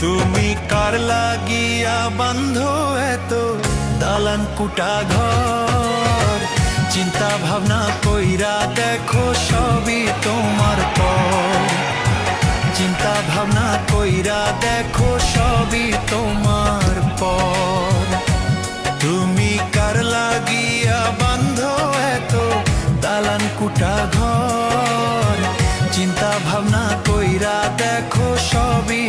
তুমি কার লাগিয়া বান্ধো এত দালান কুটা ঘর, চিন্তা ভাবনা কইরা দেখো সবই তোমার পর। চিন্তা ভাবনা কইরা দেখো সবই তোমার পর। তুমি কার লাগিয়া বান্ধো এত দালান কুটা ঘর, চিন্তা ভাবনা কইরা দেখো সবই